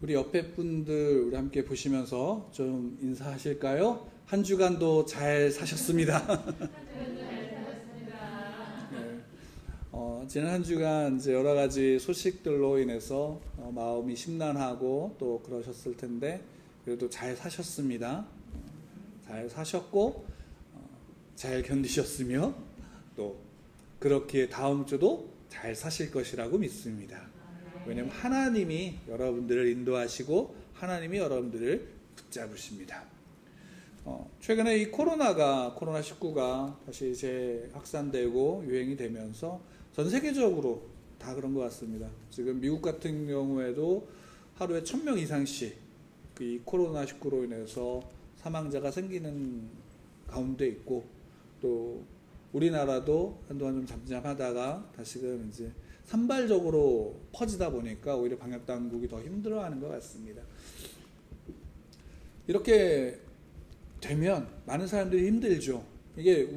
우리 옆에 분들 우리 함께 보시면서 좀 인사하실까요? 한 주간도 잘 사셨습니다. 네. 지난 한 주간 이제 여러 가지 소식들로 인해서 마음이 심란하고 또 그러셨을 텐데 그래도 잘 사셨습니다. 잘 사셨고 잘 견디셨으며 또 그렇게 다음 주도 잘 사실 것이라고 믿습니다. 왜냐하면 하나님이 여러분들을 인도하시고 하나님이 여러분들을 붙잡으십니다. 최근에 이 코로나19가 다시 이제 확산되고 유행이 되면서 전 세계적으로 다 그런 것 같습니다. 지금 미국 같은 경우에도 하루에 1000명 이상씩 이 코로나19로 인해서 사망자가 생기는 가운데 있고, 또 우리나라도 한동안 좀 잠잠하다가 다시금 이제 산발적으로 퍼지다 보니까 오히려 방역당국이 더 힘들어하는 것 같습니다. 이렇게 되면 많은 사람들이 힘들죠. 이게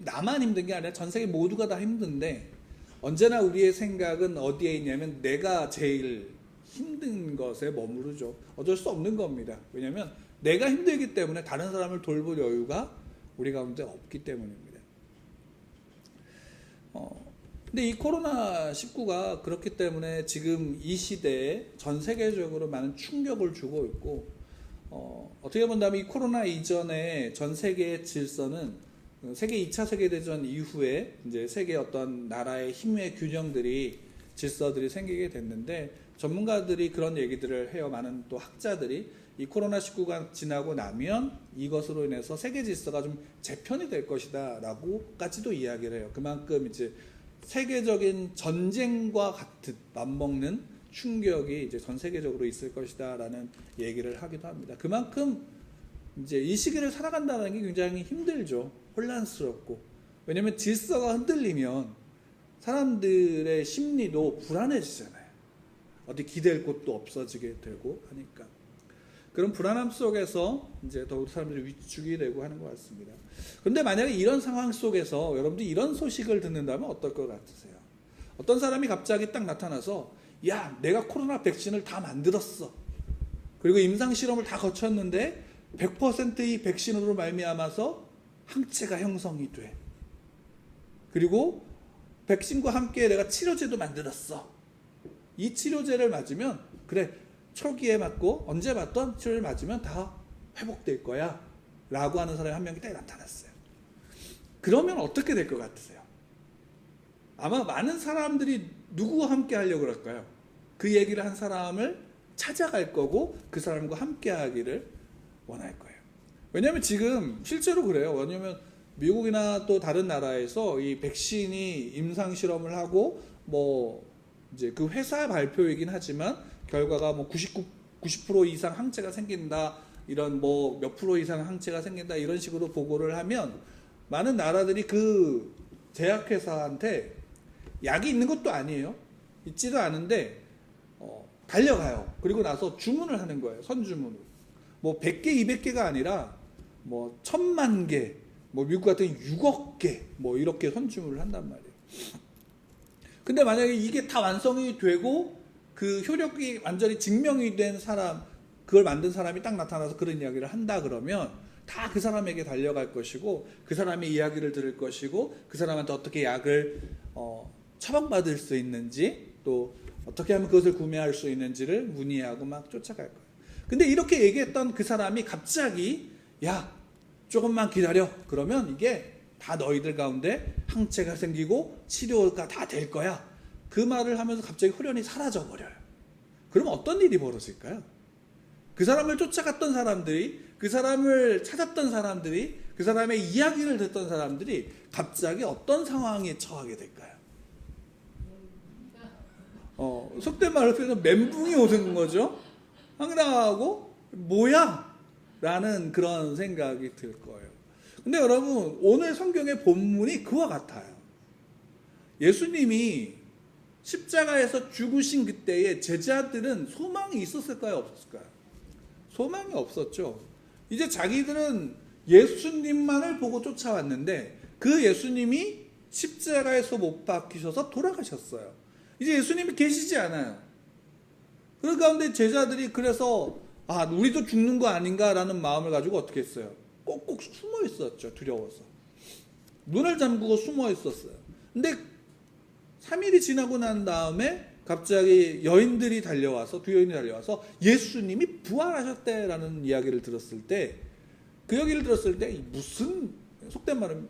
나만 힘든 게 아니라 전 세계 모두가 다 힘든데, 언제나 우리의 생각은 어디에 있냐면 내가 제일 힘든 것에 머무르죠. 어쩔 수 없는 겁니다. 왜냐하면 내가 힘들기 때문에 다른 사람을 돌볼 여유가 우리 가운데 없기 때문입니다. 근데 이 코로나19가 그렇기 때문에 지금 이 시대에 전 세계적으로 많은 충격을 주고 있고, 어떻게 본다면 이 코로나 이전에 전 세계의 질서는 세계 2차 세계대전 이후에 이제 세계 어떤 나라의 힘의 균형들이 질서들이 생기게 됐는데, 전문가들이 그런 얘기들을 해요. 많은 또 학자들이 이 코로나19가 지나고 나면 이것으로 인해서 세계 질서가 좀 재편이 될 것이다 라고까지도 이야기를 해요. 그만큼 이제 세계적인 전쟁과 같은 맞먹는 충격이 이제 전 세계적으로 있을 것이다 라는 얘기를 하기도 합니다. 그만큼 이제 이 시기를 살아간다는 게 굉장히 힘들죠. 혼란스럽고. 왜냐하면 질서가 흔들리면 사람들의 심리도 불안해지잖아요. 어디 기댈 곳도 없어지게 되고 하니까. 그런 불안함 속에서 이제 더욱 사람들이 위축이 되고 하는 것 같습니다. 그런데 만약에 이런 상황 속에서 여러분들이 이런 소식을 듣는다면 어떨 것 같으세요? 어떤 사람이 갑자기 딱 나타나서, 야, 내가 코로나 백신을 다 만들었어. 그리고 임상 실험을 다 거쳤는데 100%의 백신으로 말미암아서 항체가 형성이 돼. 그리고 백신과 함께 내가 치료제도 만들었어. 이 치료제를 맞으면 그래, 초기에 맞고 언제 맞던 치료를 맞으면 다 회복될 거야 라고 하는 사람이 한 명이 딱 나타났어요. 그러면 어떻게 될 것 같으세요? 아마 많은 사람들이 누구와 함께 하려고 그럴까요? 그 얘기를 한 사람을 찾아갈 거고 그 사람과 함께 하기를 원할 거예요. 왜냐하면 지금 실제로 그래요. 왜냐하면 미국이나 또 다른 나라에서 이 백신이 임상 실험을 하고 뭐 이제 그 회사 발표이긴 하지만 결과가 뭐 90% 이상 항체가 생긴다, 이런 뭐 몇 프로 이상 항체가 생긴다, 이런 식으로 보고를 하면 많은 나라들이 그 제약회사한테 약이 있는 것도 아니에요. 있지도 않은데 달려가요. 그리고 나서 주문을 하는 거예요. 선주문으로. 뭐 100개, 200개가 아니라 뭐 1000만 개, 뭐 미국 같은 6억 개, 뭐 이렇게 선주문을 한단 말이에요. 근데 만약에 이게 다 완성이 되고 그 효력이 완전히 증명이 된 사람, 그걸 만든 사람이 딱 나타나서 그런 이야기를 한다 그러면 다 그 사람에게 달려갈 것이고, 그 사람의 이야기를 들을 것이고, 그 사람한테 어떻게 약을 처방받을 수 있는지, 또 어떻게 하면 그것을 구매할 수 있는지를 문의하고 막 쫓아갈 거예요. 근데 이렇게 얘기했던 그 사람이 갑자기, 야, 조금만 기다려. 그러면 이게 다 너희들 가운데 항체가 생기고 치료가 다 될 거야. 그 말을 하면서 갑자기 후련이 사라져 버려요. 그러면 어떤 일이 벌어질까요? 그 사람을 쫓아갔던 사람들이, 그 사람을 찾았던 사람들이, 그 사람의 이야기를 듣던 사람들이 갑자기 어떤 상황에 처하게 될까요? 속된 말로 표현해서 멘붕이 오는 거죠. 황당하고 뭐야? 라는 그런 생각이 들 거예요. 근데 여러분, 오늘 성경의 본문이 그와 같아요. 예수님이 십자가에서 죽으신 그때에 제자들은 소망이 있었을까요? 없었을까요? 소망이 없었죠. 이제 자기들은 예수님만을 보고 쫓아왔는데 그 예수님이 십자가에서 못 박히셔서 돌아가셨어요. 이제 예수님이 계시지 않아요. 그 가운데 제자들이 그래서 우리도 죽는 거 아닌가라는 마음을 가지고 어떻게 했어요? 꼭꼭 숨어 있었죠. 두려워서. 눈을 잠그고 숨어 있었어요. 근데 3일이 지나고 난 다음에 갑자기 여인들이 달려와서, 두 여인이 달려와서 예수님이 부활하셨대라는 이야기를 들었을 때, 그 얘기를 들었을 때 무슨 속된 말은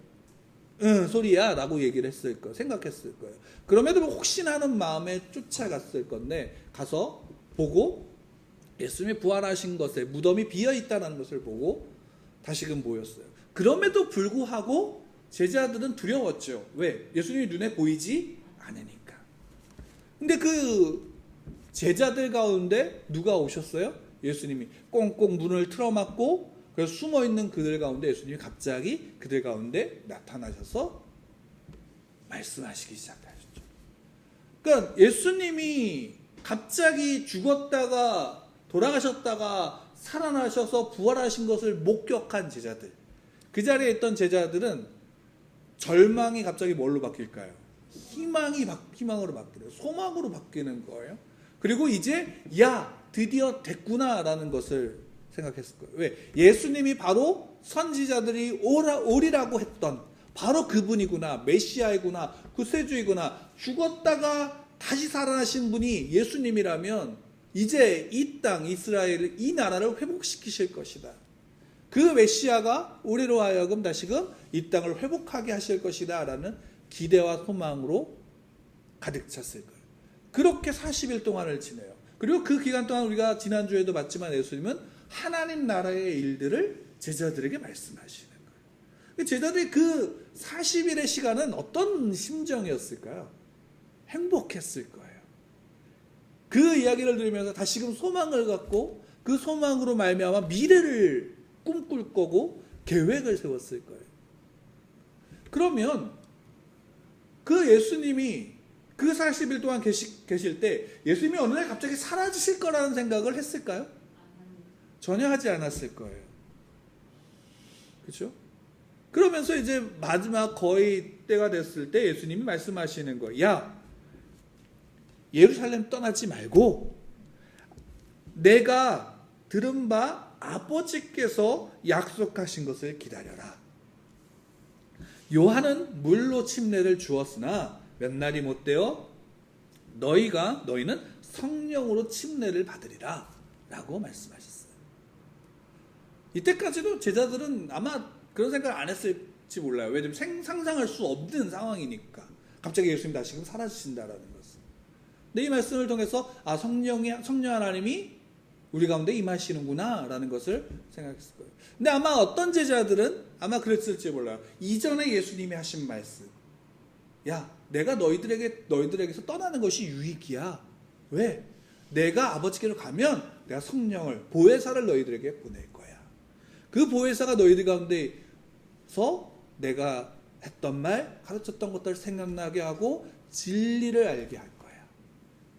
소리야 라고 얘기를 했을 거예요. 생각했을 거예요. 그럼에도 혹시나 하는 마음에 쫓아갔을 건데, 가서 보고 예수님이 부활하신 것에 무덤이 비어있다는 것을 보고 다시금 모였어요. 그럼에도 불구하고 제자들은 두려웠죠. 왜? 예수님이 눈에 보이지 않으니까. 근데 그 제자들 가운데 누가 오셨어요? 예수님이 꽁꽁 문을 틀어막고, 그래서 숨어있는 그들 가운데 예수님이 갑자기 그들 가운데 나타나셔서 말씀하시기 시작하셨죠. 그러니까 예수님이 갑자기 죽었다가 돌아가셨다가 살아나셔서 부활하신 것을 목격한 제자들, 그 자리에 있던 제자들은 절망이 갑자기 뭘로 바뀔까요? 희망으로 바뀌어요. 소망으로 바뀌는 거예요. 그리고 이제 드디어 됐구나라는 것을 생각했을 거예요. 왜? 예수님이 바로 선지자들이 오리라고 했던 바로 그분이구나, 메시아이구나, 구세주이구나, 죽었다가 다시 살아나신 분이 예수님이라면 이제 이 땅 이스라엘, 이 나라를 회복시키실 것이다. 그 메시아가 우리로 하여금 다시금 이 땅을 회복하게 하실 것이다 라는 기대와 소망으로 가득 찼을 거예요. 그렇게 40일 동안을 지내요. 그리고 그 기간 동안 우리가 지난주에도 봤지만 예수님은 하나님 나라의 일들을 제자들에게 말씀하시는 거예요. 제자들이 그 40일의 시간은 어떤 심정이었을까요? 행복했을 거예요. 그 이야기를 들으면서 다시금 소망을 갖고 그 소망으로 말미암아 미래를 꿈꿀 거고 계획을 세웠을 거예요. 그러면 그 예수님이 그 40일 동안 계실 때 예수님이 어느 날 갑자기 사라지실 거라는 생각을 했을까요? 전혀 하지 않았을 거예요. 그렇죠? 그러면서 이제 마지막 거의 때가 됐을 때 예수님이 말씀하시는 거예요. 예루살렘 떠나지 말고 내가 들은 바 아버지께서 약속하신 것을 기다려라. 요한은 물로 침례를 주었으나 몇 날이 못되어 너희는 성령으로 침례를 받으리라 라고 말씀하셨어요. 이때까지도 제자들은 아마 그런 생각을 안 했을지 몰라요. 왜냐하면 상상할 수 없는 상황이니까. 갑자기 예수님이 다시금 사라지신다라는 것은. 근데 이 말씀을 통해서 성령 하나님이 우리 가운데 임하시는구나 라는 것을 생각했을 거예요. 근데 아마 어떤 제자들은 아마 그랬을지 몰라요. 이전에 예수님이 하신 말씀, 내가 너희들에게서 떠나는 것이 유익이야. 왜? 내가 아버지께로 가면 내가 성령을, 보혜사를 너희들에게 보낼 거야. 그 보혜사가 너희들 가운데서 내가 했던 말, 가르쳤던 것들을 생각나게 하고 진리를 알게 할 거야.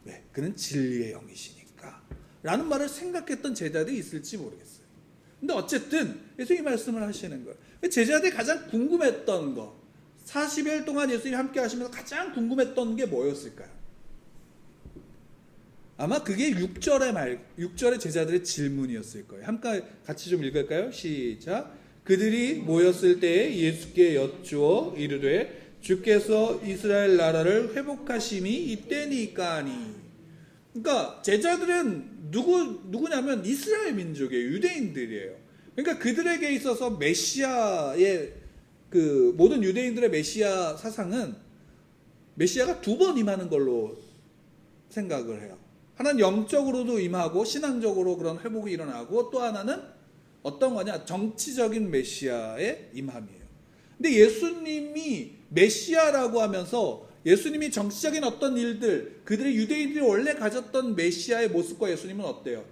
왜? 그는 진리의 영이시니까 라는 말을 생각했던 제자들이 있을지 모르겠어요. 근데 어쨌든 예수님이 말씀을 하시는 거예요. 제자들이 가장 궁금했던 거, 40일 동안 예수님이 함께 하시면서 가장 궁금했던 게 뭐였을까요? 아마 그게 6절의 제자들의 질문이었을 거예요. 함께 같이 좀 읽을까요? 시작. 그들이 모였을 때에 예수께 여쭈어 이르되 주께서 이스라엘 나라를 회복하심이 이때니까니. 그러니까 제자들은 누구냐면 이스라엘 민족이에요. 유대인들이에요. 그러니까 그들에게 있어서 메시아의 그 모든 유대인들의 메시아 사상은 메시아가 두 번 임하는 걸로 생각을 해요. 하나는 영적으로도 임하고 신앙적으로 그런 회복이 일어나고, 또 하나는 어떤 거냐? 정치적인 메시아의 임함이에요. 근데 예수님이 메시아라고 하면서 예수님이 정치적인 어떤 일들, 그들의 유대인들이 원래 가졌던 메시아의 모습과 예수님은 어때요?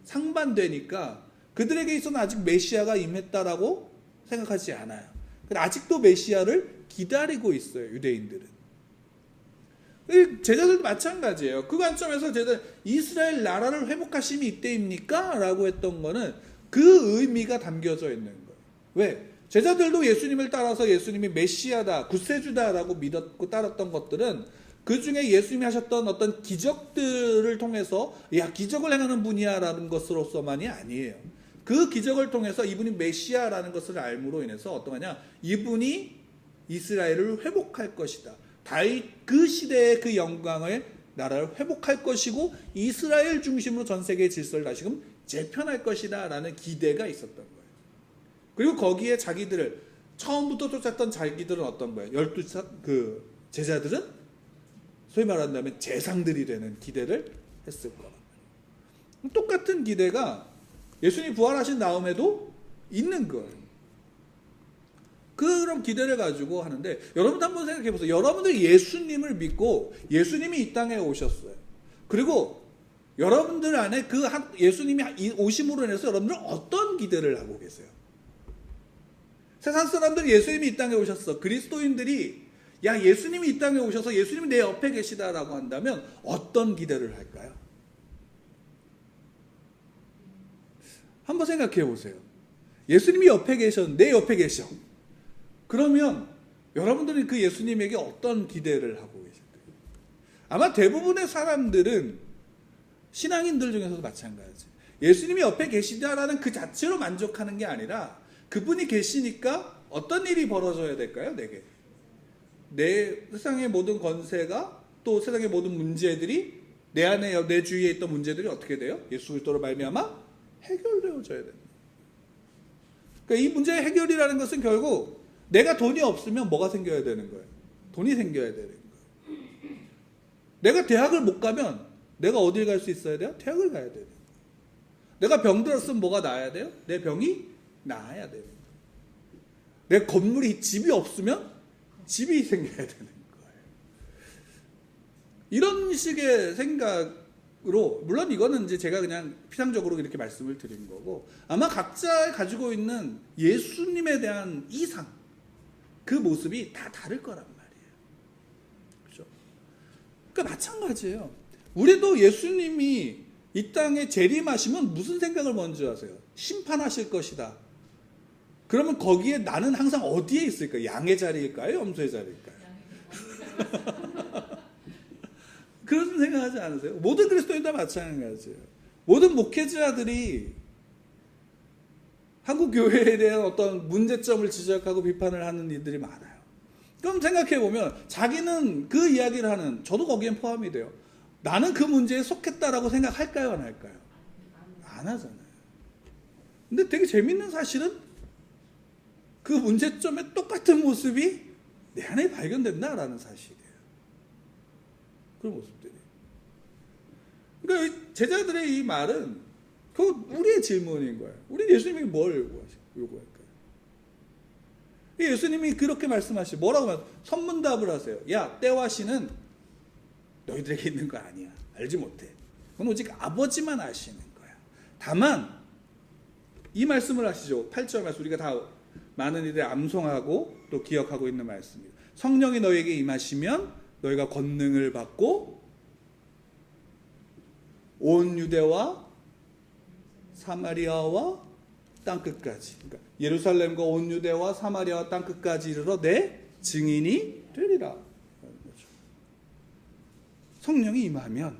상반되니까 그들에게 있어서는 아직 메시아가 임했다라고 생각하지 않아요. 아직도 메시아를 기다리고 있어요, 유대인들은. 제자들도 마찬가지예요. 그 관점에서 제자들, 이스라엘 나라를 회복하심이 이때입니까? 라고 했던 거는 그 의미가 담겨져 있는 거예요. 왜? 제자들도 예수님을 따라서 예수님이 메시아다, 구세주다라고 믿었고 따랐던 것들은 그 중에 예수님이 하셨던 어떤 기적들을 통해서 야 기적을 행하는 분이야라는 것으로서만이 아니에요. 그 기적을 통해서 이분이 메시아라는 것을 알므로 인해서 어떠하냐, 이분이 이스라엘을 회복할 것이다. 다윗 그 시대의 그 영광을 나라를 회복할 것이고 이스라엘 중심으로 전 세계의 질서를 다시금 재편할 것이다 라는 기대가 있었던 거예요. 그리고 거기에 자기들을 처음부터 쫓았던 자기들은 어떤 거예요? 12 그 제자들은 소위 말한다면 재상들이 되는 기대를 했을 거란 말이에요. 똑같은 기대가 예수님이 부활하신 다음에도 있는 거예요. 그런 기대를 가지고 하는데, 여러분도 한번 생각해 보세요. 여러분들 예수님을 믿고 예수님이 이 땅에 오셨어요. 그리고 여러분들 안에 그 예수님이 오심으로 인해서 여러분들 어떤 기대를 하고 계세요? 세상 사람들이 예수님이 이 땅에 오셨어. 그리스도인들이 야 예수님이 이 땅에 오셔서 예수님이 내 옆에 계시다라고 한다면 어떤 기대를 할까요? 한번 생각해 보세요. 예수님이 옆에 계셔, 내 옆에 계셔. 그러면 여러분들은 그 예수님에게 어떤 기대를 하고 계실까요? 아마 대부분의 사람들은 신앙인들 중에서도 마찬가지. 예수님이 옆에 계시다라는 그 자체로 만족하는 게 아니라 그분이 계시니까 어떤 일이 벌어져야 될까요? 내게. 내 세상의 모든 권세가 또 세상의 모든 문제들이 내 안에 내 주위에 있던 문제들이 어떻게 돼요? 예수 그리스도로 말미암아 해결되어져야 됩니다. 그러니까 이 문제의 해결이라는 것은 결국 내가 돈이 없으면 뭐가 생겨야 되는 거예요? 돈이 생겨야 되는 거예요. 내가 대학을 못 가면 내가 어딜 갈 수 있어야 돼요? 대학을 가야 돼요. 내가 병들었으면 뭐가 나아야 돼요? 내 병이 나아야 돼요. 내 건물이 집이 없으면 집이 생겨야 되는 거예요. 이런 식의 생각으로, 물론 이거는 이제 제가 그냥 피상적으로 이렇게 말씀을 드린 거고, 아마 각자 가지고 있는 예수님에 대한 이상, 그 모습이 다 다를 거란 말이에요. 그렇죠? 그러니까 마찬가지예요. 우리도 예수님이 이 땅에 재림하시면 무슨 생각을 먼저 하세요? 심판하실 것이다. 그러면 거기에 나는 항상 어디에 있을까요? 양의 자리일까요? 염소의 자리일까요? 그런 생각하지 않으세요? 모든 그리스도인 다 마찬가지예요. 모든 목회자들이 한국 교회에 대한 어떤 문제점을 지적하고 비판을 하는 이들이 많아요. 그럼 생각해 보면 자기는 그 이야기를 하는, 저도 거기엔 포함이 돼요. 나는 그 문제에 속했다라고 생각할까요? 안 할까요? 안 하잖아요. 근데 되게 재밌는 사실은 그 문제점의 똑같은 모습이 내 안에 발견된다라는 사실이에요. 그런 모습들이. 그러니까 제자들의 이 말은 그 우리의 질문인 거예요. 우리 예수님이 뭘 요구할까요? 예수님이 그렇게 말씀하시고 뭐라고 말해요? 선문답을 하세요. 야, 때와 시는 너희들에게 있는 거 아니야. 알지 못해. 그건 오직 아버지만 아시는 거야. 다만 이 말씀을 하시죠. 8절 말씀, 우리가 다 많은 이들이 암송하고 또 기억하고 있는 말씀이에요. 성령이 너희에게 임하시면 너희가 권능을 받고 온 유대와 사마리아와 땅끝까지, 그러니까 예루살렘과 온 유대와 사마리아와 땅끝까지 이르러 내 증인이 되리라. 성령이 임하면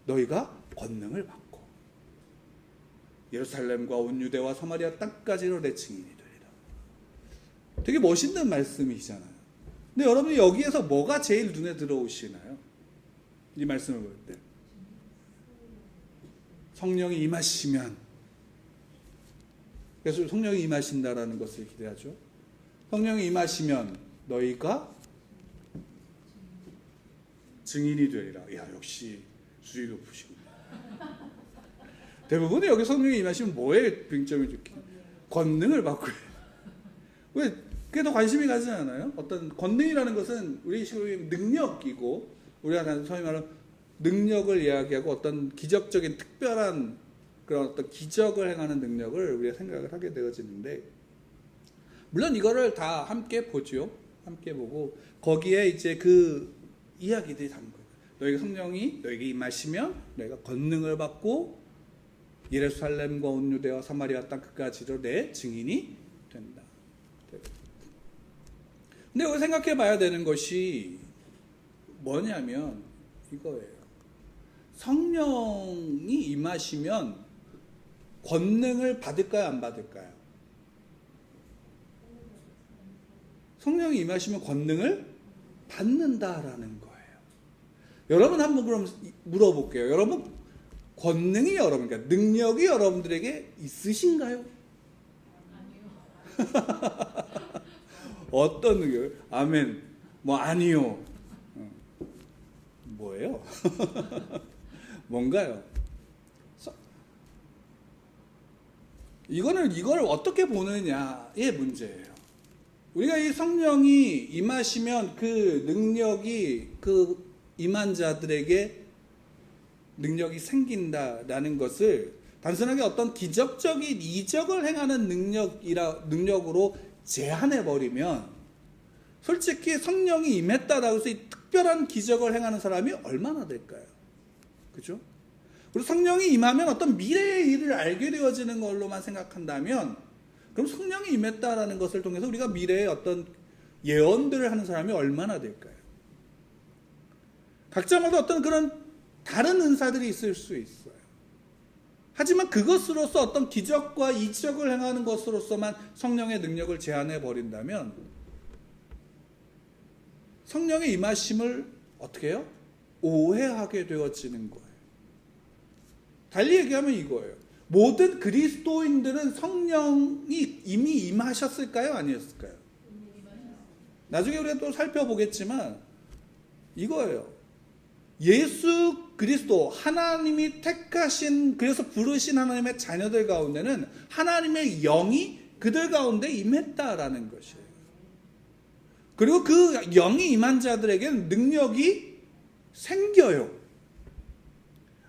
너희가 권능을 받고 예루살렘과 온 유대와 사마리아 땅까지 이르러 내 증인이 되리라. 되게 멋있는 말씀이잖아요. 근데 여러분이 여기에서 뭐가 제일 눈에 들어오시나요? 이 말씀을 볼 때 성령이 임하시면, 그래서 성령이 임하신다라는 것을 기대하죠. 성령이 임하시면 너희가 증인이 되리라. 야, 역시 수위 높으시군요. 대부분이 여기 성령이 임하시면 뭐에 빙점을 줄게? 권능을 받고. 왜? 그게 더 관심이 가지 않아요? 어떤 권능이라는 것은 우리 식으로 능력이고, 우리가 소위 말하는 능력을 이야기하고 어떤 기적적인 특별한 그런 어떤 기적을 행하는 능력을 우리가 생각을 하게 되어지는데, 물론 이거를 다 함께 보죠. 함께 보고 거기에 이제 그 이야기들이 담은 거예요. 너희가 성령이 너희에게 임하시면 너희가 권능을 받고 예루살렘과 온 유대와 사마리아 땅 끝까지로 내 증인이 된다. 근데 여기 생각해 봐야 되는 것이 뭐냐면 이거예요. 성령이 임하시면 권능을 받을까요, 안 받을까요? 성령이 임하시면 권능을 받는다라는 거예요. 여러분 한번 그럼 물어볼게요. 여러분 권능이 여러분, 그러니까 능력이 여러분들에게 있으신가요? 아니요. 어떤 능력? 아멘. 뭐 아니요. 뭐예요? 뭔가요? 이걸 어떻게 보느냐의 문제예요. 우리가 이 성령이 임하시면 그 능력이 그 임한 자들에게 능력이 생긴다라는 것을 단순하게 어떤 기적적인 이적을 행하는 능력으로 제한해버리면 솔직히 성령이 임했다라고 해서 이 특별한 기적을 행하는 사람이 얼마나 될까요? 그죠? 그리고 성령이 임하면 어떤 미래의 일을 알게 되어지는 걸로만 생각한다면 그럼 성령이 임했다라는 것을 통해서 우리가 미래의 어떤 예언들을 하는 사람이 얼마나 될까요? 각자마다 어떤 그런 다른 은사들이 있을 수 있어요. 하지만 그것으로서 어떤 기적과 이적을 행하는 것으로서만 성령의 능력을 제한해 버린다면 성령의 임하심을 어떻게 해요? 오해하게 되어지는 거예요. 달리 얘기하면 이거예요. 모든 그리스도인들은 성령이 이미 임하셨을까요? 아니었을까요? 나중에 우리가 또 살펴보겠지만 이거예요. 예수 그리스도 하나님이 택하신, 그래서 부르신 하나님의 자녀들 가운데는 하나님의 영이 그들 가운데 임했다라는 것이에요. 그리고 그 영이 임한 자들에게는 능력이 생겨요.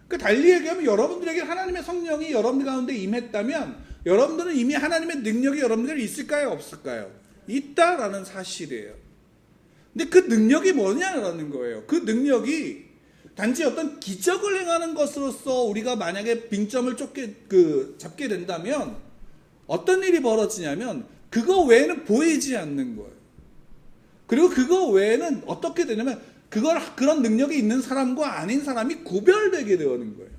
그 달리 얘기하면 여러분들에게 하나님의 성령이 여러분들 가운데 임했다면 여러분들은 이미 하나님의 능력이 여러분들 있을까요? 없을까요? 있다라는 사실이에요. 근데 그 능력이 뭐냐라는 거예요. 그 능력이 단지 어떤 기적을 행하는 것으로서 우리가 만약에 빙점을 잡게 된다면 어떤 일이 벌어지냐면 그거 외에는 보이지 않는 거예요. 그리고 그거 외에는 어떻게 되냐면 그런 능력이 있는 사람과 아닌 사람이 구별되게 되는 거예요.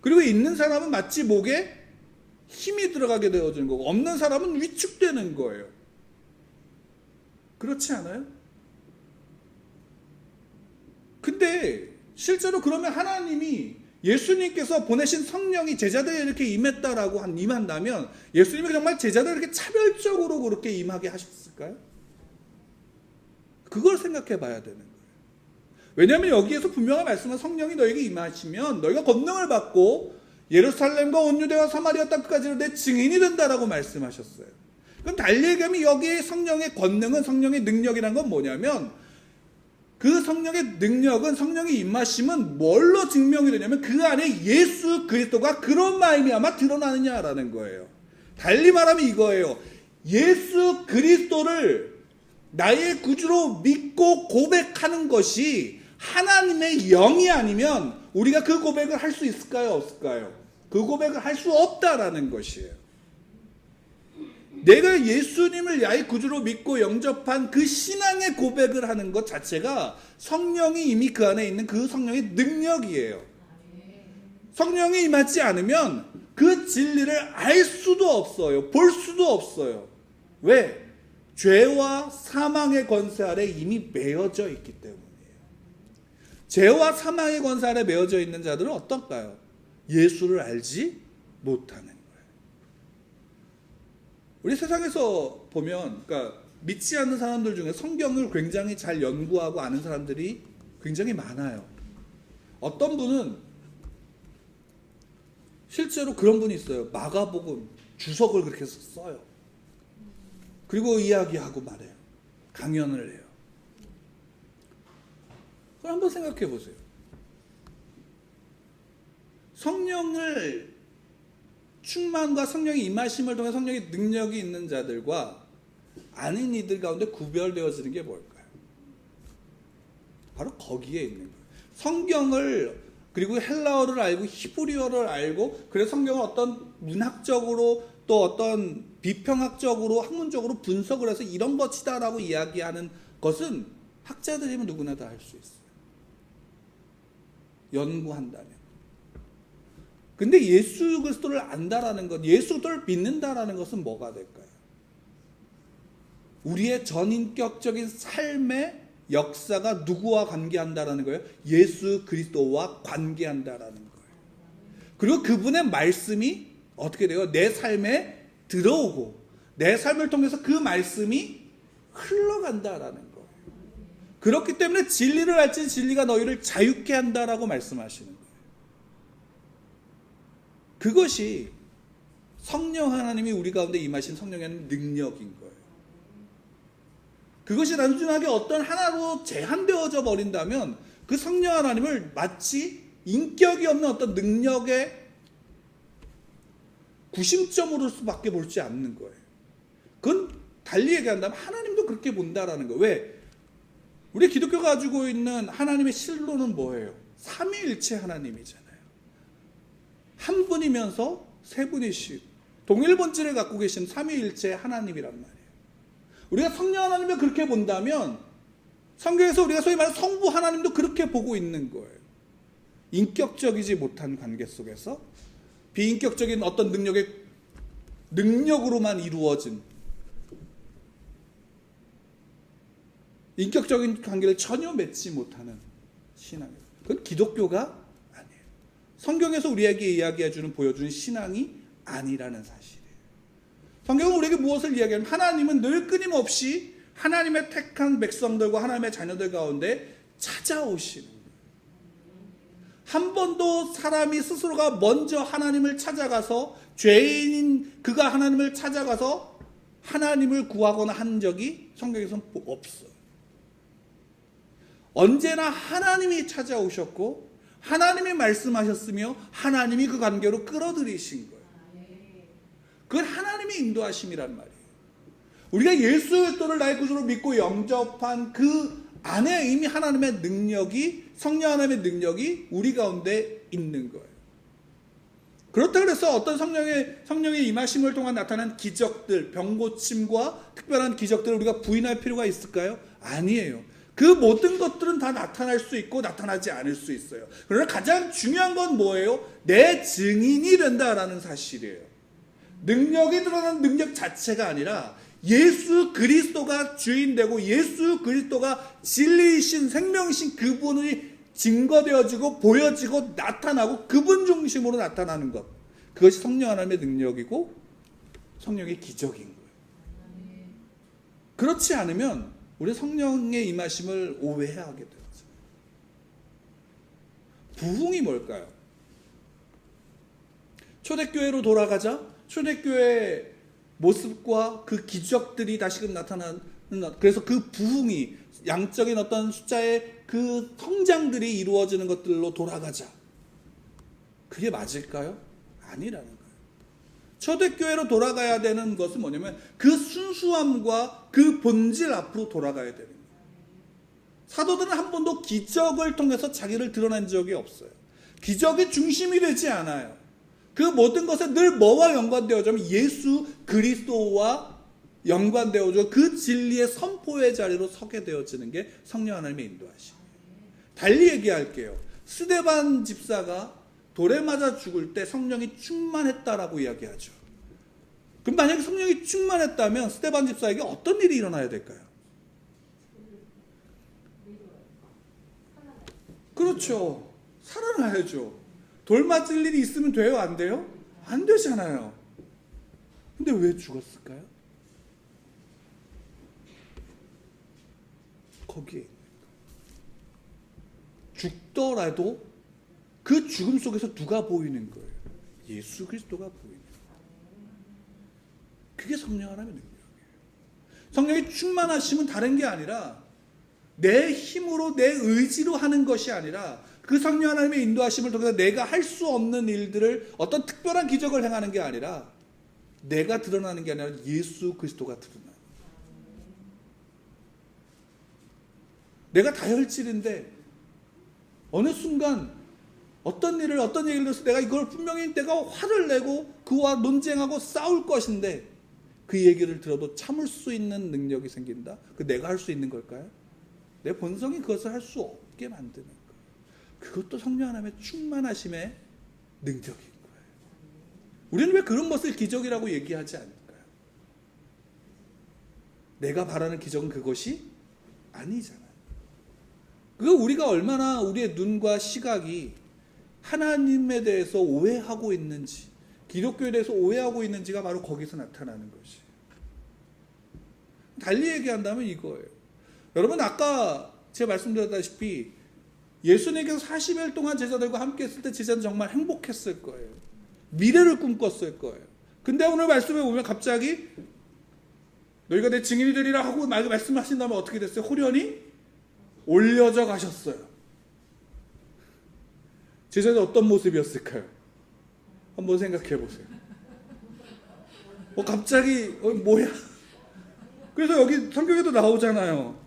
그리고 있는 사람은 마치 목에 힘이 들어가게 되어지는 거고 없는 사람은 위축되는 거예요. 그렇지 않아요? 근데 실제로 그러면 하나님이 예수님께서 보내신 성령이 제자들에 이렇게 임했다라고 임한다면 예수님이 정말 제자들을 이렇게 차별적으로 그렇게 임하게 하셨을까요? 그걸 생각해 봐야 되는 거예요. 왜냐하면 여기에서 분명한 말씀은 성령이 너에게 임하시면 너희가 권능을 받고 예루살렘과 온 유대와 사마리아 땅까지 내 증인이 된다라고 말씀하셨어요. 그럼 달리 얘기하면 여기에 성령의 권능은, 성령의 능력이란 건 뭐냐면 그 성령의 능력은, 성령의 임하심은 뭘로 증명이 되냐면 그 안에 예수 그리스도가 그런 마음이 아마 드러나느냐라는 거예요. 달리 말하면 이거예요. 예수 그리스도를 나의 구주로 믿고 고백하는 것이 하나님의 영이 아니면 우리가 그 고백을 할 수 있을까요? 없을까요? 그 고백을 할 수 없다라는 것이에요. 내가 예수님을 나의 구주로 믿고 영접한 그 신앙의 고백을 하는 것 자체가 성령이 이미 그 안에 있는 그 성령의 능력이에요. 성령이 임하지 않으면 그 진리를 알 수도 없어요. 볼 수도 없어요. 왜? 죄와 사망의 권세 아래 이미 매여져 있기 때문이에요. 죄와 사망의 권세 아래 매여져 있는 자들은 어떨까요? 예수를 알지 못하는 거예요. 우리 세상에서 보면, 그러니까 믿지 않는 사람들 중에 성경을 굉장히 잘 연구하고 아는 사람들이 굉장히 많아요. 어떤 분은 실제로 그런 분이 있어요. 마가복음 주석을 그렇게 써요. 그리고 이야기하고 말해요. 강연을 해요. 그럼 한번 생각해 보세요. 성령을 충만과 성령의 임하심을 통해 성령의 능력이 있는 자들과 아닌 이들 가운데 구별되어지는 게 뭘까요? 바로 거기에 있는 거예요. 성경을, 그리고 헬라어를 알고 히브리어를 알고 그래서 성경을 어떤 문학적으로 또 어떤 비평학적으로 학문적으로 분석을 해서 이런 것이다라고 이야기하는 것은 학자들이면 누구나 다 할 수 있어요. 연구한다면. 근데 예수 그리스도를 안다라는 것, 예수 그리스도를 믿는다라는 것은 뭐가 될까요? 우리의 전인격적인 삶의 역사가 누구와 관계한다라는 거예요? 예수 그리스도와 관계한다라는 거예요. 그리고 그분의 말씀이 어떻게 돼요? 내 삶에 들어오고 내 삶을 통해서 그 말씀이 흘러간다라는 거예요. 그렇기 때문에 진리를 알지 진리가 너희를 자유케 한다라고 말씀하시는 거예요. 그것이 성령 하나님이 우리 가운데 임하신 성령의 능력인 거예요. 그것이 단순하게 어떤 하나로 제한되어져 버린다면 그 성령 하나님을 마치 인격이 없는 어떤 능력의 구심점으로 수밖에 볼지 않는 거예요. 그건 달리 얘기한다면 하나님도 그렇게 본다라는 거예요. 왜? 우리 기독교가 가지고 있는 하나님의 실로는 뭐예요? 삼위일체 하나님이잖아요. 한 분이면서 세 분이시고 동일 본질을 갖고 계신 삼위일체 하나님이란 말이에요. 우리가 성령 하나님을 그렇게 본다면 성경에서 우리가 소위 말하는 성부 하나님도 그렇게 보고 있는 거예요. 인격적이지 못한 관계 속에서 비인격적인 어떤 능력으로만 이루어진 인격적인 관계를 전혀 맺지 못하는 신앙이에요. 그건 기독교가 아니에요. 성경에서 우리에게 이야기해주는 보여주는 신앙이 아니라는 사실이에요. 성경은 우리에게 무엇을 이야기하냐면 하나님은 늘 끊임없이 하나님의 택한 백성들과 하나님의 자녀들 가운데 찾아오시는 거예요. 한 번도 사람이 스스로가 먼저 하나님을 찾아가서 죄인인 그가 하나님을 찾아가서 하나님을 구하거나 한 적이 성경에서는 없어요. 언제나 하나님이 찾아오셨고 하나님이 말씀하셨으며 하나님이 그 관계로 끌어들이신 거예요. 그건 하나님의 인도하심이란 말이에요. 우리가 예수 그리스도를 나의 구주로 믿고 영접한 그 안에 이미 하나님의 능력이 성령 하나님의 능력이 우리 가운데 있는 거예요. 그렇다 그래서 어떤 성령의 임하심을 통한 나타난 기적들, 병고침과 특별한 기적들을 우리가 부인할 필요가 있을까요? 아니에요. 그 모든 것들은 다 나타날 수 있고 나타나지 않을 수 있어요. 그러나 가장 중요한 건 뭐예요? 내 증인이 된다라는 사실이에요. 능력이 드러나는 능력 자체가 아니라 예수 그리스도가 주인되고 예수 그리스도가 진리이신 생명이신 그분이 증거되어지고 보여지고 나타나고 그분 중심으로 나타나는 것. 그것이 성령 하나님의 능력이고 성령의 기적인 거예요. 그렇지 않으면 우리 성령의 임하심을 오해하게 되죠. 부흥이 뭘까요? 초대교회로 돌아가자. 초대교회의 모습과 그 기적들이 다시금 나타나는, 그래서 그 부흥이 양적인 어떤 숫자의 그 성장들이 이루어지는 것들로 돌아가자. 그게 맞을까요? 아니라는 거예요. 초대교회로 돌아가야 되는 것은 뭐냐면 그 순수함과 그 본질 앞으로 돌아가야 되는 거예요. 사도들은 한 번도 기적을 통해서 자기를 드러낸 적이 없어요. 기적이 중심이 되지 않아요. 그 모든 것에 늘 뭐와 연관되어지면 예수 그리스도와 연관되어져 그 진리의 선포의 자리로 서게 되어지는 게 성령 하나님의 인도하심이에요. 달리 얘기할게요. 스데반 집사가 돌에 맞아 죽을 때 성령이 충만했다라고 이야기하죠. 그럼 만약에 성령이 충만했다면 스데반 집사에게 어떤 일이 일어나야 될까요? 그렇죠. 살아나야죠. 돌 맞을 일이 있으면 돼요? 안 돼요? 안 되잖아요. 근데 왜 죽었을까요? 거기에 죽더라도 그 죽음 속에서 누가 보이는 거예요? 예수 그리스도가 보이는 거예요. 그게 성령 하나님의 능력이에요. 성령이 충만하심은 다른 게 아니라 내 힘으로 내 의지로 하는 것이 아니라 그 성령 하나님의 인도하심을 통해서 내가 할 수 없는 일들을 어떤 특별한 기적을 행하는 게 아니라 내가 드러나는 게 아니라 예수 그리스도가 드러나는 거예요. 내가 다혈질인데 어느 순간 어떤 얘기를 해서 내가 이걸 분명히 내가 화를 내고 그와 논쟁하고 싸울 것인데 그 얘기를 들어도 참을 수 있는 능력이 생긴다? 그 내가 할 수 있는 걸까요? 내 본성이 그것을 할 수 없게 만드는 거예요. 그것도 성령 하나님의 충만하심의 능력인 거예요. 우리는 왜 그런 것을 기적이라고 얘기하지 않을까요? 내가 바라는 기적은 그것이 아니잖아요. 그 우리가 얼마나 우리의 눈과 시각이 하나님에 대해서 오해하고 있는지, 기독교에 대해서 오해하고 있는지가 바로 거기서 나타나는 것이에요. 달리 얘기한다면 이거예요. 여러분, 아까 제가 말씀드렸다시피 예수님께서 40일 동안 제자들과 함께 했을 때 제자는 정말 행복했을 거예요. 미래를 꿈꿨을 거예요. 근데 오늘 말씀에 보면 갑자기 너희가 내 증인이 되리라 하고 말씀하신 다음에 어떻게 됐어요? 호련히 올려져 가셨어요. 제자는 어떤 모습이었을까요? 한번 생각해 보세요. 갑자기 뭐야? 그래서 여기 성경에도 나오잖아요.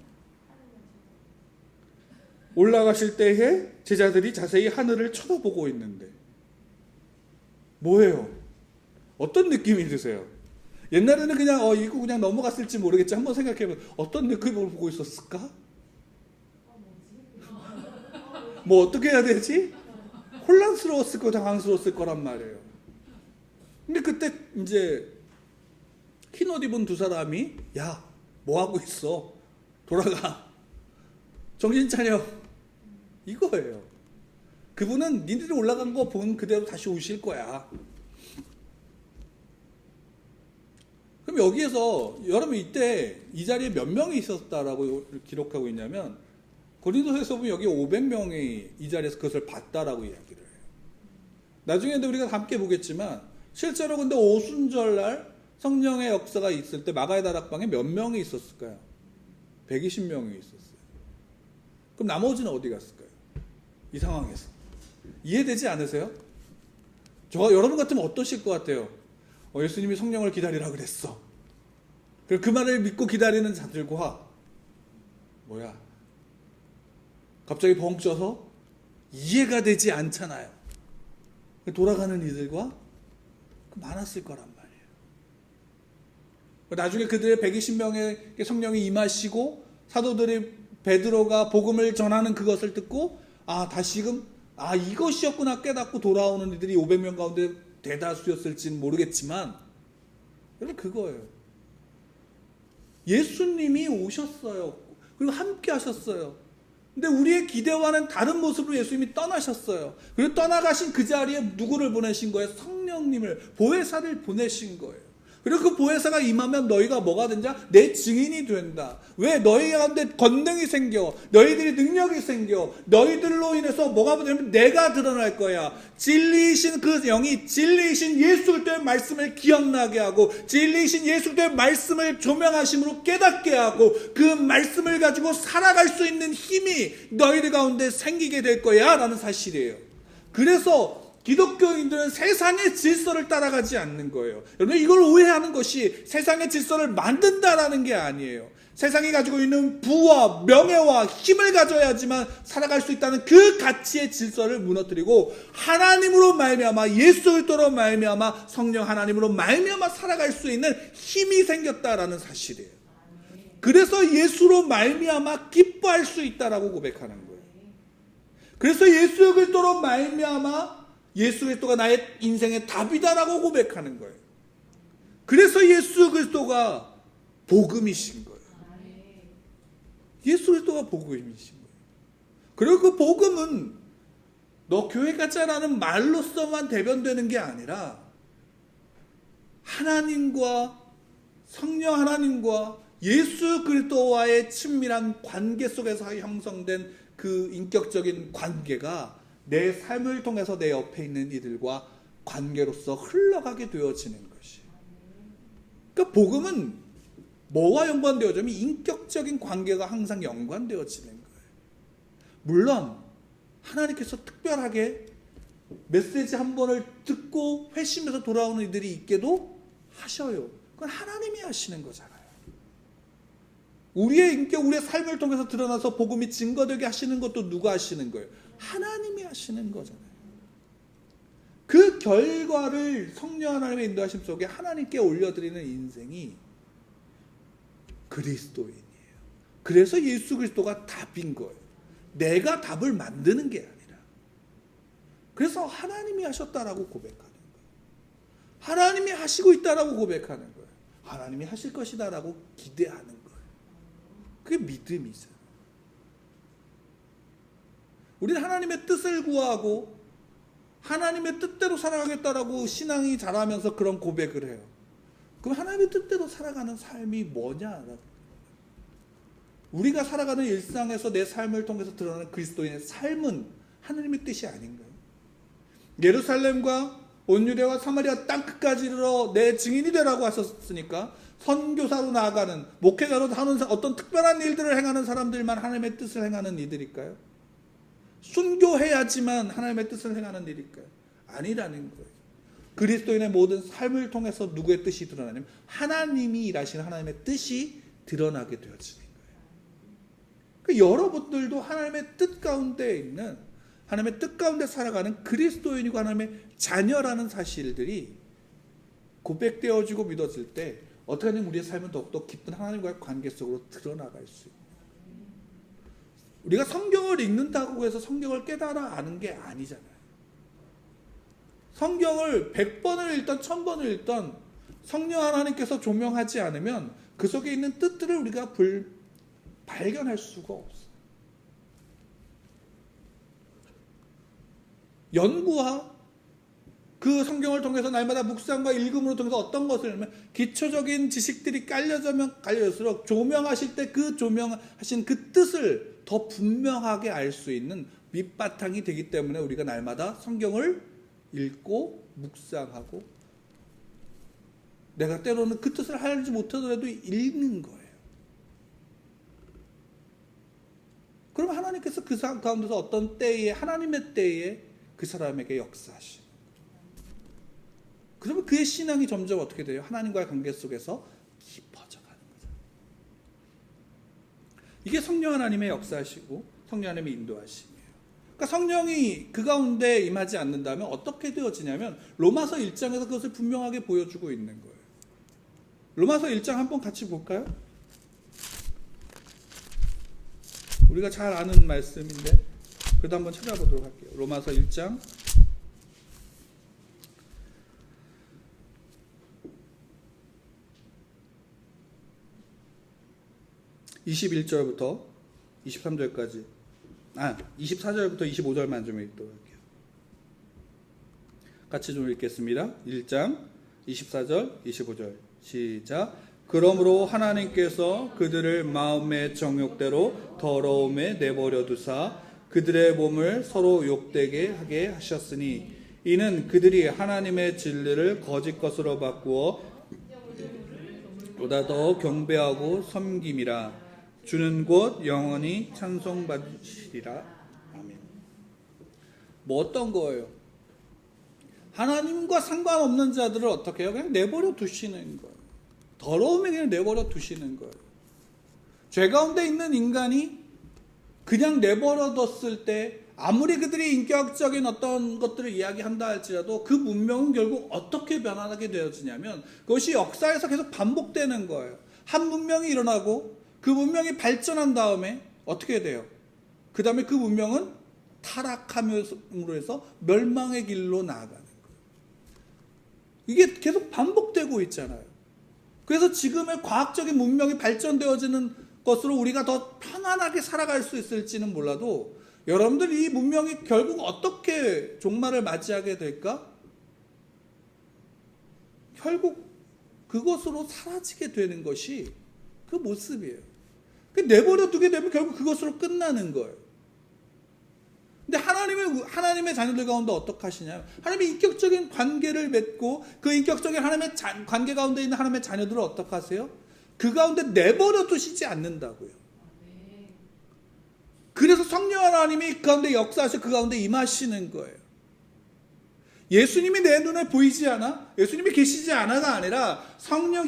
올라가실 때에 제자들이 자세히 하늘을 쳐다보고 있는데 뭐예요? 어떤 느낌이 드세요? 옛날에는 그냥 이거 그냥 넘어갔을지 모르겠지. 한번 생각해보면 어떤 느낌으로 보고 있었을까? 뭐 어떻게 해야 되지? 혼란스러웠을 거, 당황스러웠을 거란 말이에요. 근데 그때 이제 흰옷 입은 두 사람이 야, 뭐 하고 있어? 돌아가. 정신 차려. 이거예요. 그분은 니들이 올라간 거 본 그대로 다시 오실 거야. 그럼 여기에서 여러분 이때 이 자리에 몇 명이 있었다라고 기록하고 있냐면 고린도서에서 보면 여기 500명이 이 자리에서 그것을 봤다라고 이야기를 해요. 나중에도 우리가 함께 보겠지만 실제로 근데 오순절날 성령의 역사가 있을 때 마가의 다락방에 몇 명이 있었을까요? 120명이 있었어요. 그럼 나머지는 어디 갔을까요? 이 상황에서. 이해되지 않으세요? 여러분 같으면 어떠실 것 같아요? 예수님이 성령을 기다리라 그랬어. 그 말을 믿고 기다리는 자들과 뭐야? 갑자기 벙 쪄서 이해가 되지 않잖아요. 돌아가는 이들과 많았을 거란 말이에요. 나중에 그들의 120명의 성령이 임하시고 사도들이 베드로가 복음을 전하는 그것을 듣고 다시금 이것이었구나 깨닫고 돌아오는 이들이 500명 가운데 대다수였을지는 모르겠지만 여러분 그거예요. 예수님이 오셨어요. 그리고 함께 하셨어요. 근데 우리의 기대와는 다른 모습으로 예수님이 떠나셨어요. 그리고 떠나가신 그 자리에 누구를 보내신 거예요? 성령님을, 보혜사를 보내신 거예요. 그리고 그 보혜사가 임하면 너희가 뭐가 된다? 내 증인이 된다. 왜? 너희 가운데 권능이 생겨. 너희들이 능력이 생겨. 너희들로 인해서 뭐가 되냐면 내가 드러날 거야. 진리이신 그 영이 진리이신 예수 그리스도의 말씀을 기억나게 하고 진리이신 예수 그리스도의 말씀을 조명하심으로 깨닫게 하고 그 말씀을 가지고 살아갈 수 있는 힘이 너희들 가운데 생기게 될 거야 라는 사실이에요. 그래서 기독교인들은 세상의 질서를 따라가지 않는 거예요. 여러분 이걸 오해하는 것이 세상의 질서를 만든다라는 게 아니에요. 세상이 가지고 있는 부와 명예와 힘을 가져야지만 살아갈 수 있다는 그 가치의 질서를 무너뜨리고 하나님으로 말미암아 예수 그리스도로 말미암아 성령 하나님으로 말미암아 살아갈 수 있는 힘이 생겼다라는 사실이에요. 그래서 예수로 말미암아 기뻐할 수 있다라고 고백하는 거예요. 그래서 예수 그리스도로 말미암아 예수 그리스도가 나의 인생의 답이다라고 고백하는 거예요. 그래서 예수 그리스도가 복음이신 거예요. 예수 그리스도가 복음이신 거예요. 그리고 그 복음은 너 교회 가자라는 말로서만 대변되는 게 아니라 하나님과 성령 하나님과 예수 그리스도와의 친밀한 관계 속에서 형성된 그 인격적인 관계가 내 삶을 통해서 내 옆에 있는 이들과 관계로서 흘러가게 되어지는 것이에요. 그러니까 복음은 뭐와 연관되어지면 인격적인 관계가 항상 연관되어지는 거예요. 물론 하나님께서 특별하게 메시지 한 번을 듣고 회심해서 돌아오는 이들이 있게도 하셔요. 그건 하나님이 하시는 거잖아요. 우리의 인격, 우리의 삶을 통해서 드러나서 복음이 증거되게 하시는 것도 누가 하시는 거예요? 하나님이 하시는 거잖아요. 그 결과를 성령 하나님의 인도하심 속에 하나님께 올려드리는 인생이 그리스도인이에요. 그래서 예수 그리스도가 답인 거예요. 내가 답을 만드는 게 아니라. 그래서 하나님이 하셨다라고 고백하는 거예요. 하나님이 하시고 있다라고 고백하는 거예요. 하나님이 하실 것이다라고 기대하는 거예요. 그게 믿음이죠. 우리는 하나님의 뜻을 구하고 하나님의 뜻대로 살아가겠다라고 신앙이 자라면서 그런 고백을 해요. 그럼 하나님의 뜻대로 살아가는 삶이 뭐냐라고. 우리가 살아가는 일상에서 내 삶을 통해서 드러나는 그리스도인의 삶은 하나님의 뜻이 아닌가요? 예루살렘과 온유대와 사마리아 땅끝까지 이르러 내 증인이 되라고 하셨으니까 선교사로 나아가는, 목회자로 하는 어떤 특별한 일들을 행하는 사람들만 하나님의 뜻을 행하는 이들일까요? 순교해야지만 하나님의 뜻을 행하는 일일까요? 아니라는 거예요. 그리스도인의 모든 삶을 통해서 누구의 뜻이 드러나냐면 하나님이 일하시는 하나님의 뜻이 드러나게 되어지는 거예요. 그러니까 여러분들도 하나님의 뜻 가운데 있는, 하나님의 뜻 가운데 살아가는 그리스도인이고 하나님의 자녀라는 사실들이 고백되어지고 믿어질 때 어떻게 하면 우리의 삶은 더욱더 깊은 하나님과의 관계 속으로 드러나갈 수 있어요. 우리가 성경을 읽는다고 해서 성경을 깨달아 아는 게 아니잖아요. 성경을 100번을 읽던 1000번을 읽던 성령 하나님께서 조명하지 않으면 그 속에 있는 뜻들을 우리가 발견할 수가 없어요. 연구와 그 성경을 통해서 날마다 묵상과 읽음으로 통해서 어떤 것을 하면 기초적인 지식들이 깔려지면 깔려질수록 조명하실 때 그 조명하신 그 뜻을 더 분명하게 알 수 있는 밑바탕이 되기 때문에 우리가 날마다 성경을 읽고 묵상하고 내가 때로는 그 뜻을 알지 못하더라도 읽는 거예요. 그럼 하나님께서 그 사람 가운데서 어떤 때에, 하나님의 때에 그 사람에게 역사하시고, 그러면 그의 신앙이 점점 어떻게 돼요? 하나님과의 관계 속에서 깊어져 가는 거죠. 이게 성령 하나님의 역사하시고 성령 하나님의 인도하심이에요. 그러니까 성령이 그 가운데 임하지 않는다면 어떻게 되어지냐면 로마서 1장에서 그것을 분명하게 보여주고 있는 거예요. 로마서 1장 한번 같이 볼까요? 우리가 잘 아는 말씀인데 그래도 한번 찾아보도록 할게요. 로마서 1장 21절부터 23절까지 24절부터 25절만 좀 읽도록 할게요. 같이 좀 읽겠습니다. 1장 24절 25절 시작. 그러므로 하나님께서 그들을 마음의 정욕대로 더러움에 내버려 두사 그들의 몸을 서로 욕되게 하게 하셨으니 이는 그들이 하나님의 진리를 거짓 것으로 바꾸어 보다 더 경배하고 섬김이라. 주는 곧 영원히 찬송받으시리라. 아멘. 뭐 어떤 거예요? 하나님과 상관없는 자들을 어떻게 해요? 그냥 내버려 두시는 거예요. 더러움에 그냥 내버려 두시는 거예요. 죄 가운데 있는 인간이 그냥 내버려 뒀을 때 아무리 그들이 인격적인 어떤 것들을 이야기한다 할지라도 그 문명은 결국 어떻게 변화하게 되어지냐면 그것이 역사에서 계속 반복되는 거예요. 한 문명이 일어나고 그 문명이 발전한 다음에 어떻게 돼요? 그 다음에 그 문명은 타락함으로 해서 멸망의 길로 나아가는 거예요. 이게 계속 반복되고 있잖아요. 그래서 지금의 과학적인 문명이 발전되어지는 것으로 우리가 더 편안하게 살아갈 수 있을지는 몰라도 여러분들 이 문명이 결국 어떻게 종말을 맞이하게 될까? 결국 그것으로 사라지게 되는 것이 그 모습이에요. 내버려 두게 되면 결국 그것으로 끝나는 거예요. 근데 하나님의 자녀들 가운데 어떻게 하시냐? 하나님의 인격적인 관계를 맺고 그 인격적인 하나님의 관계 가운데 있는 하나님의 자녀들을 어떻게 하세요? 그 가운데 내버려 두시지 않는다고요. 그래서 성령 하나님이 그 가운데 역사하셔 그 가운데 임하시는 거예요. 예수님이 내 눈에 보이지 않아? 예수님이 계시지 않아가 아니라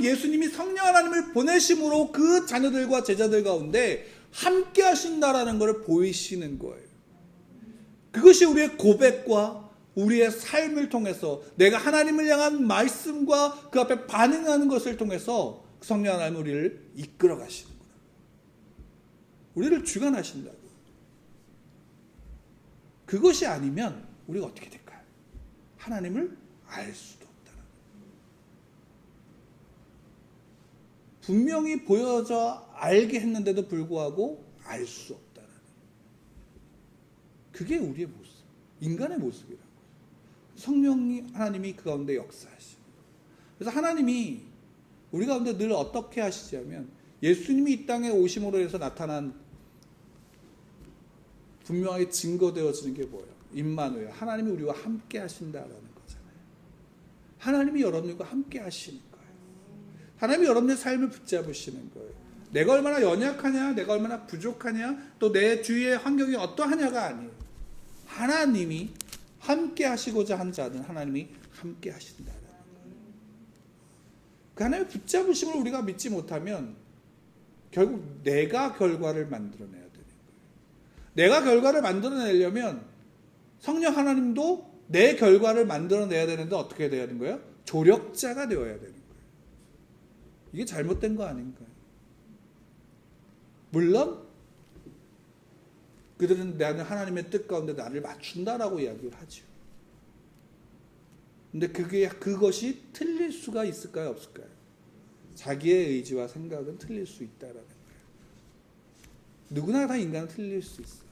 예수님이 성령 하나님을 보내심으로 그 자녀들과 제자들 가운데 함께 하신다라는 것을 보이시는 거예요. 그것이 우리의 고백과 우리의 삶을 통해서 내가 하나님을 향한 말씀과 그 앞에 반응하는 것을 통해서 성령 하나님 우리를 이끌어 가시는 거예요. 우리를 주관하신다고. 그것이 아니면 우리가 어떻게 될까요? 하나님을 알 수도 없다는 거예요. 분명히 보여져 알게 했는데도 불구하고 알 수 없다는 거예요. 그게 우리의 모습, 인간의 모습이라고. 성령이 하나님이 그 가운데 역사하시고, 그래서 하나님이 우리 가운데 늘 어떻게 하시냐면 예수님이 이 땅에 오심으로 해서 나타난 분명하게 증거되어지는 게 뭐예요? 임마누엘, 하나님이 우리와 함께 하신다라는 거잖아요. 하나님이 여러분과 함께 하시는 거예요. 하나님이 여러분의 삶을 붙잡으시는 거예요. 내가 얼마나 연약하냐, 내가 얼마나 부족하냐, 또 내 주위의 환경이 어떠하냐가 아니에요. 하나님이 함께 하시고자 하는 자는 하나님이 함께 하신다라는 거예요. 그 하나님의 붙잡으심을 우리가 믿지 못하면 결국 내가 결과를 만들어내야 되는 거예요. 내가 결과를 만들어내려면 성령 하나님도 내 결과를 만들어내야 되는데 어떻게 돼야 되는 거예요? 조력자가 되어야 되는 거예요. 이게 잘못된 거 아닌가요? 물론 그들은 나는 하나님의 뜻 가운데 나를 맞춘다라고 이야기를 하죠. 근데 그것이 틀릴 수가 있을까요? 없을까요? 자기의 의지와 생각은 틀릴 수 있다라는 거예요. 누구나 다 인간은 틀릴 수 있어요.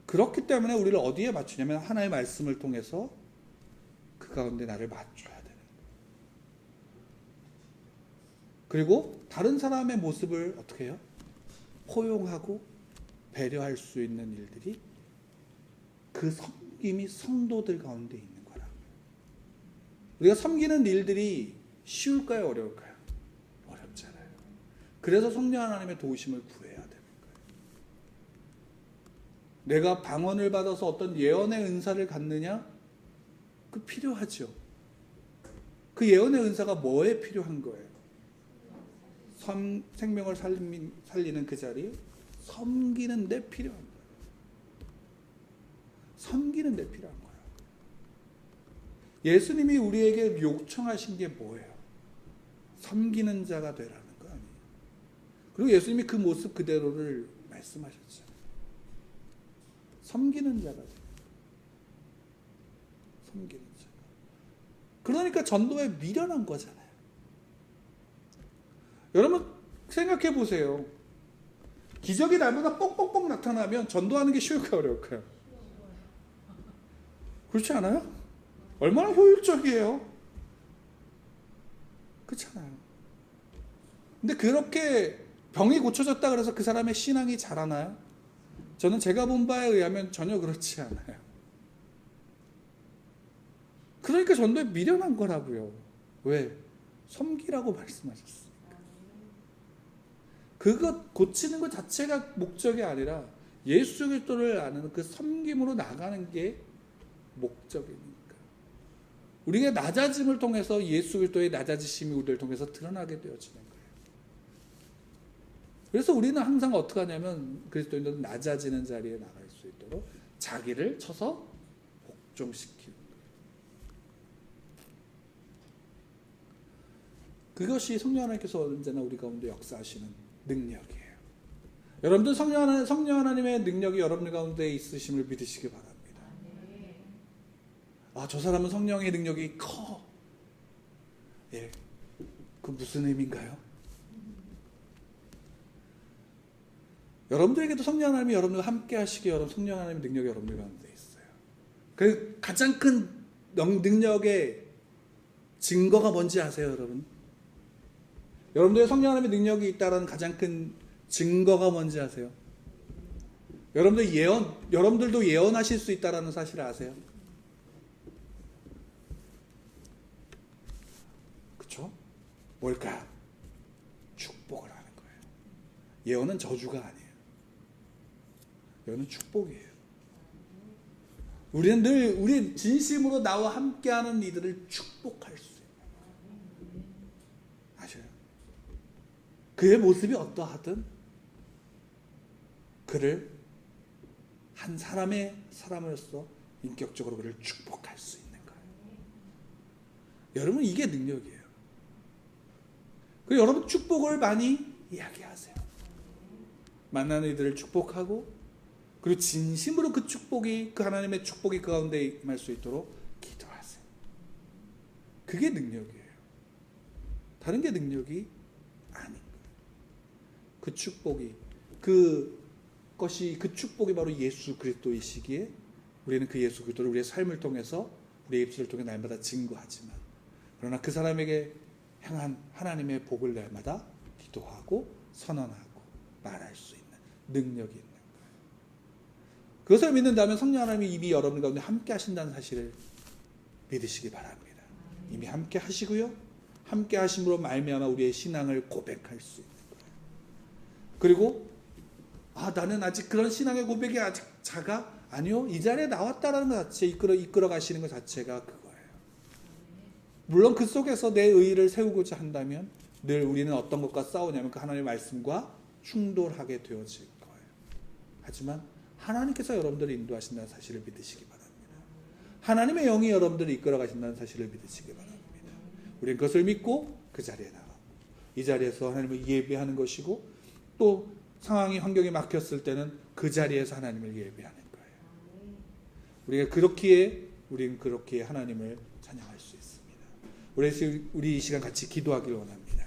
그렇기 때문에 우리를 어디에 맞추냐면 하나님의 말씀을 통해서 그 가운데 나를 맞춰야 되는 거예요. 그리고 다른 사람의 모습을 어떻게 해요? 포용하고 배려할 수 있는 일들이 그 섬김이 성도들 가운데 있는 거라고요. 우리가 섬기는 일들이 쉬울까요? 어려울까요? 어렵잖아요. 그래서 성령 하나님의 도우심을 구해야 되는 거예요. 내가 방언을 받아서 어떤 예언의 은사를 갖느냐? 그 필요하죠. 그 예언의 은사가 뭐에 필요한 거예요? 생명을 살리는 그 자리, 섬기는 데 필요한 거예요. 섬기는 데 필요한 거예요. 예수님이 우리에게 요청하신 게 뭐예요? 섬기는 자가 되라는 거 아니에요. 그리고 예수님이 그 모습 그대로를 말씀하셨죠. 섬기는 자가 돼요. 섬기는 자. 그러니까 전도에 미련한 거잖아요. 여러분 생각해 보세요. 기적이 날마다 뻑뻑뻑 나타나면 전도하는 게 쉬울까요? 어려울까요? 그렇지 않아요? 얼마나 효율적이에요? 그렇잖아요. 근데 그렇게 병이 고쳐졌다 그래서 그 사람의 신앙이 자라나요? 저는 제가 본 바에 의하면 전혀 그렇지 않아요. 그러니까 전도에 미련한 거라고요. 왜? 섬기라고 말씀하셨어요. 그것 고치는 것 자체가 목적이 아니라 예수 그리스도를 아는 그 섬김으로 나가는 게 목적이니까. 우리가 낮아짐을 통해서 예수 그리스도의 낮아지심이 우리를 통해서 드러나게 되어지는 거예요. 그래서 우리는 항상 어떻게 하냐면 그리스도인들은 낮아지는 자리에 나갈 수 있도록 자기를 쳐서 복종시키는 거예요. 그것이 성령 하나님께서 언제나 우리 가운데 역사하시는 능력이에요. 여러분들 성령 하나님의 능력이 여러분들 가운데 있으심을 믿으시기 바랍니다. 아, 저 사람은 성령의 능력이 커. 예, 그 무슨 의미인가요? 여러분들에게도 성령 하나님이 여러분들과 함께 하시기에 여러분 성령 하나님의 능력이 여러분들 가운데 있어요. 그 가장 큰 능력의 증거가 뭔지 아세요, 여러분? 여러분들의 성령 하나님의 능력이 있다는 가장 큰 증거가 뭔지 아세요? 여러분들도 예언하실 수 있다는 사실을 아세요? 그렇죠? 뭘까요? 축복을 하는 거예요. 예언은 저주가 아니에요. 예언은 축복이에요. 우리는 진심으로 나와 함께하는 이들을 축복할 수 있어요. 아셔요? 그의 모습이 어떠하든 그를 한 사람의 사람으로서 인격적으로 그를 축복할 수 있는 거예요. 여러분 이게 능력이에요. 그리고 여러분 축복을 많이 이야기하세요. 만나는 이들을 축복하고 그리고 진심으로 그 축복이 그 하나님의 축복이 그 가운데 임할 수 있도록 기도하세요. 그게 능력이에요. 다른 게 능력이 아닌 거예요. 그 축복이 그 축복이 바로 예수 그리스도이시기에 우리는 그 예수 그리스도를 우리의 삶을 통해서 우리의 입술을 통해 날마다 증거하지만 그러나 그 사람에게 향한 하나님의 복을 날마다 기도하고 선언하고 말할 수 있는 능력이 있는 거예요. 그것을 믿는다면 성령 하나님이 이미 여러분 가운데 함께 하신다는 사실을 믿으시기 바랍니다. 이미 함께 하시고요. 함께 하심으로 말미암아 우리의 신앙을 고백할 수 있는 거예요. 그리고 나는 아직 그런 신앙의 고백이 아직 작아? 아니요. 이 자리에 나왔다라는 것 자체, 이끌어 가시는 것 자체가 그거예요. 물론 그 속에서 내 의의를 세우고자 한다면 늘 우리는 어떤 것과 싸우냐면 그 하나님의 말씀과 충돌하게 되어질 거예요. 하지만 하나님께서 여러분들을 인도하신다는 사실을 믿으시기 바랍니다. 하나님의 영이 여러분들을 이끌어 가신다는 사실을 믿으시기 바랍니다. 우리는 그것을 믿고 그 자리에 나가고 이 자리에서 하나님을 예배하는 것이고 또 상황이 환경이 막혔을 때는 그 자리에서 하나님을 예배하는 거예요. 우리는 그렇기에 하나님을 찬양할 수 있습니다. 우리 이 시간 같이 기도하기를 원합니다.